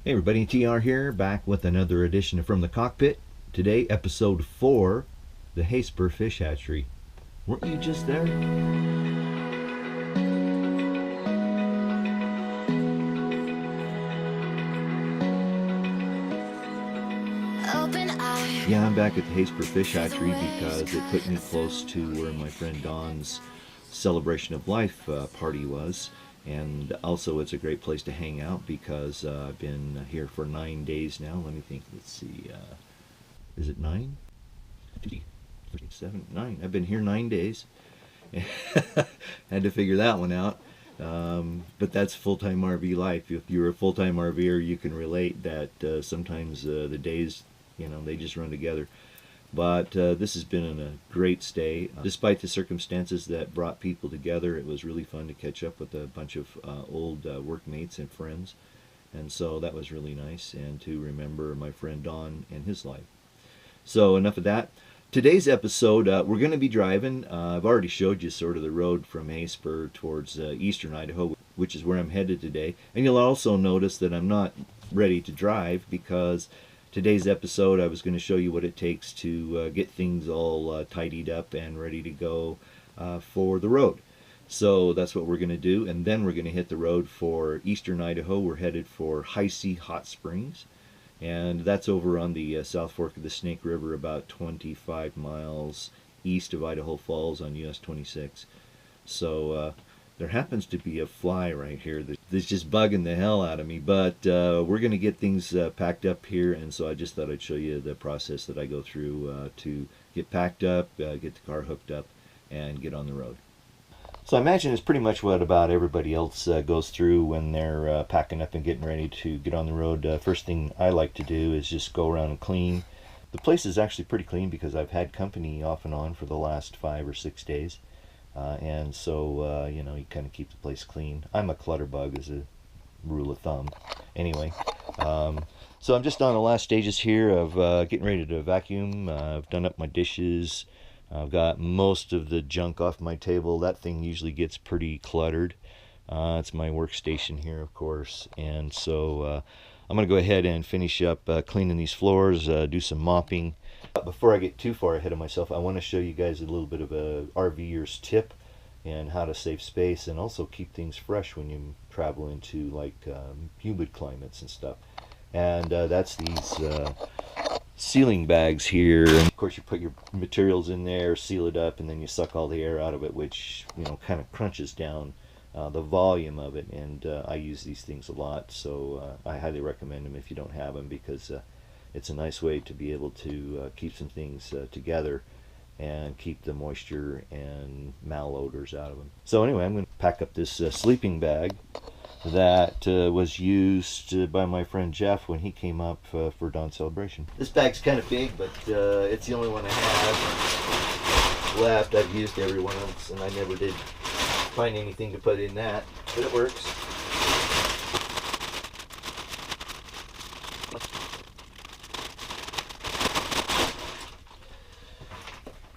Hey everybody, TR here, back with another edition of From the Cockpit. Today, episode 4, the Heyspur Fish Hatchery. Weren't you just there? Yeah, I'm back at the Heyspur Fish Hatchery because it put me close to where my friend Don's celebration of life party was. And also it's a great place to hang out because I've been here for 9 days now. Let me think, let's see, is it 9? 7, 9. I've been here 9 days. Had to figure that one out. But that's full-time RV life. If you're a full-time RVer, you can relate that sometimes the days, they just run together. But this has been a great stay. Despite the circumstances that brought people together, it was really fun to catch up with a bunch of old workmates and friends. And so that was really nice, and to remember my friend Don and his life. So enough of that. Today's episode, we're going to be driving. I've already showed you sort of the road from Heyspur towards eastern Idaho, which is where I'm headed today. And you'll also notice that I'm not ready to drive because today's episode, I was going to show you what it takes to get things all tidied up and ready to go for the road. So that's what we're going to do, and then we're going to hit the road for eastern Idaho. We're headed for Heyspur Hot Springs, and that's over on the South Fork of the Snake River, about 25 miles east of Idaho Falls on US 26. So there happens to be a fly right here that's just bugging the hell out of me, but we're going to get things packed up here, and so I just thought I'd show you the process that I go through to get packed up, get the car hooked up, and get on the road. So I imagine it's pretty much what about everybody else goes through when they're packing up and getting ready to get on the road. First thing I like to do is just go around and clean. The place is actually pretty clean because I've had company off and on for the last 5 or 6 days. And so, you kind of keep the place clean. I'm a clutter bug as a rule of thumb. Anyway, so I'm just on the last stages here of getting ready to vacuum. I've done up my dishes. I've got most of the junk off my table. That thing usually gets pretty cluttered. It's my workstation here, of course. And so I'm going to go ahead and finish up cleaning these floors, do some mopping. Before I get too far ahead of myself, I want to show you guys a little bit of a RVer's tip and how to save space and also keep things fresh when you travel into like humid climates and stuff. And that's these sealing bags here. And of course, you put your materials in there, seal it up, and then you suck all the air out of it, which kind of crunches down the volume of it. And I use these things a lot, so I highly recommend them if you don't have them, because it's a nice way to be able to keep some things together and keep the moisture and malodors out of them. So anyway, I'm going to pack up this sleeping bag that was used by my friend Jeff when he came up for Don's celebration. This bag's kind of big, but it's the only one I have left. I've used every one else, and I never did find anything to put in that, but it works.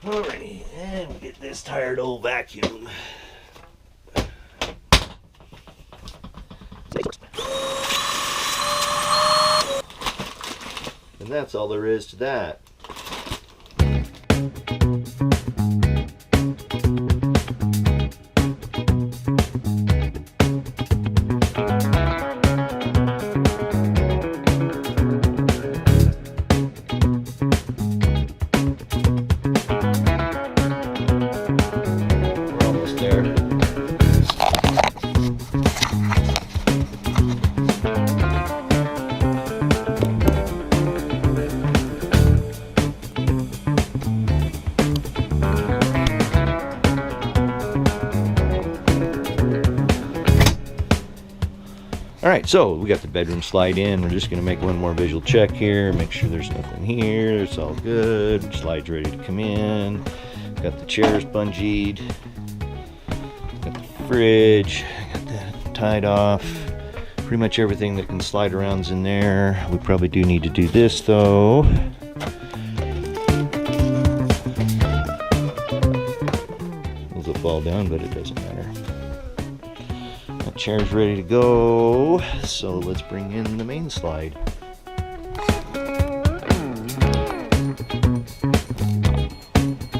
Alrighty, and we get this tired old vacuum. And that's all there is to that. Alright, so we got the bedroom slide in. We're just going to make one more visual check here, make sure there's nothing here. It's all good. Slide's ready to come in. Got the chairs bungeed. Got the fridge. Got that tied off. Pretty much everything that can slide around's in there. We probably do need to do this though. Those will fall down, but it doesn't matter. chair's ready to go, so let's bring in the main slide.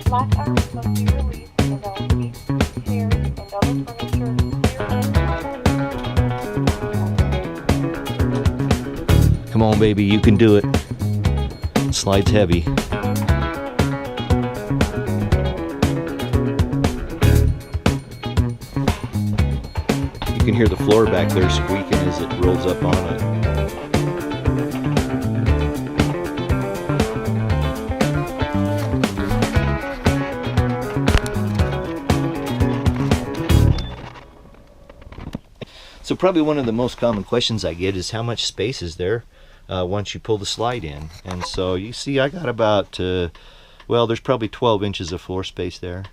Flat irons must be released and all seats, chairs, and other furniture cleared. Come on, baby, you can do it. Slide's heavy. You can hear the floor back there squeaking as it rolls up on it. So probably one of the most common questions I get is how much space is there once you pull the slide in. And so you see I got about, well, there's probably 12 inches of floor space there.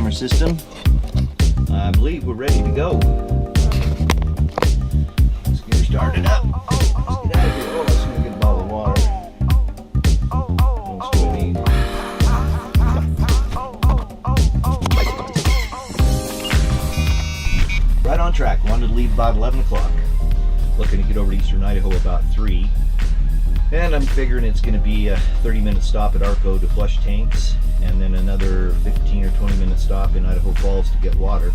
System. I believe we're ready to go. Let's get her started up. Let's get out of here. Oh, let's go get a bottle of water. What else do I need? Right on track. Wanted to leave about 11 o'clock. Looking to get over to Eastern Idaho about 3. And I'm figuring it's going to be a 30-minute stop at Arco to flush tanks, and then another 15 or 20-minute stop in Idaho Falls to get water.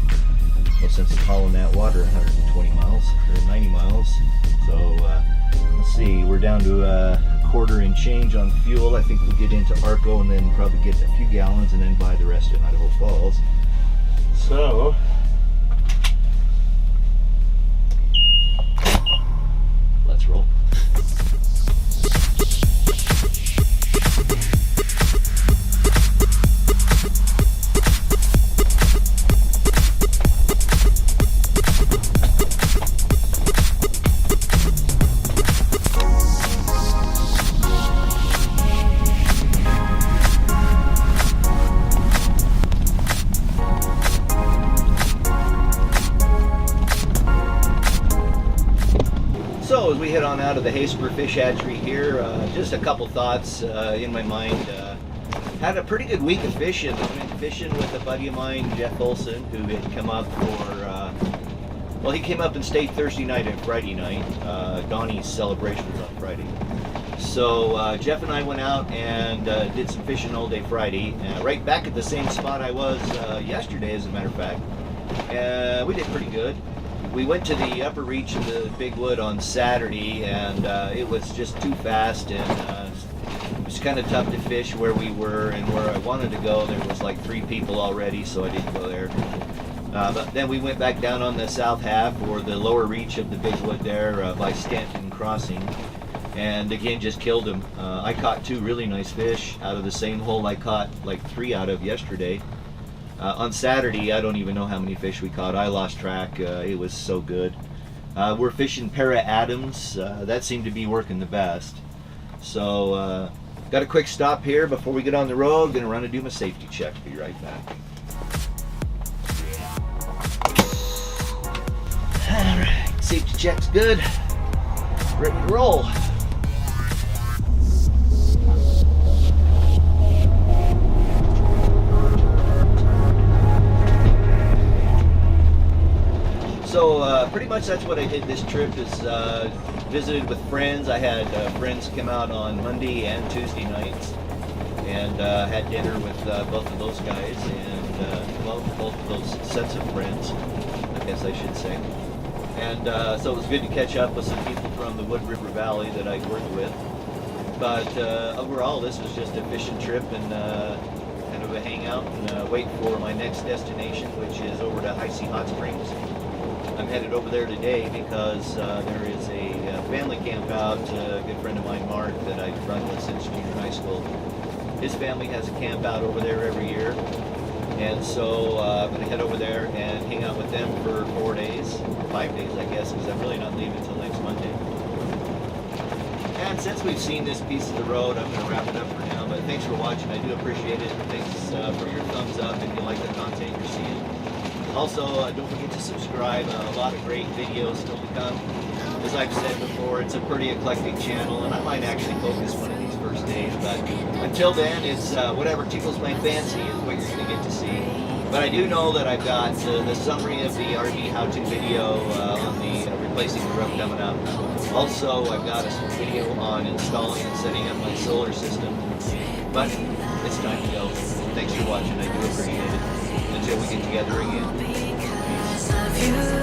No sense in hauling that water 120 miles or 90 miles. So let's see, we're down to a quarter and change on fuel. I think we'll get into Arco and then probably get a few gallons and then buy the rest in Idaho Falls. So let's roll. So as we head on out of the Heyspur Fish Hatchery here, just a couple thoughts in my mind. Had a pretty good week of fishing. Went fishing with a buddy of mine, Jeff Olson, who had come up for, well, he came up and stayed Thursday night and Friday night. Donnie's celebration was on Friday. So Jeff and I went out and did some fishing all day Friday, right back at the same spot I was yesterday, as a matter of fact. We did pretty good. we went to the upper reach of the Big Wood on Saturday, and it was just too fast, and it was kind of tough to fish where we were, and where I wanted to go there was like 3 people already, so I didn't go there. But then we went back down on the south half, or the lower reach of the Big Wood there by Stanton Crossing, and again just killed them. I caught 2 really nice fish out of the same hole I caught like 3 out of yesterday. On Saturday, I don't even know how many fish we caught. I lost track. It was so good. We're fishing Para Adams. That seemed to be working the best. So, got a quick stop here before we get on the road. Gonna run and do my safety check. Be right back. Alright, safety check's good. Ready to roll. So pretty much that's what I did this trip, is visited with friends. I had friends come out on Monday and Tuesday nights, and had dinner with both of those guys, and well, both of those sets of friends, I guess I should say. And so it was good to catch up with some people from the Wood River Valley that I'd worked with. But overall, this was just a fishing trip and kind of a hangout, and wait for my next destination, which is over to Heyspur Hot Springs. I'm headed over there today because there is a family camp out. A good friend of mine, Mark, that I've run with since junior high school. His family has a camp out over there every year. And so I'm going to head over there and hang out with them for 4 days, 5 days I guess, because I'm really not leaving until next Monday. And since we've seen this piece of the road, I'm going to wrap it up for now. But thanks for watching. I do appreciate it. Thanks for your thumbs up if you like the content you're seeing. Also, don't forget to subscribe. A lot of great videos still to come. As I've said before, it's a pretty eclectic channel, and I might actually focus one of these first days. But until then, it's whatever tickles my fancy is what you're going to get to see. But I do know that I've got the summary of the RV how-to video on the replacing the roof coming up. Also, I've got a video on installing and setting up my solar system. But it's time to go. Thanks for watching. I do appreciate it. Until we get together again. Peace.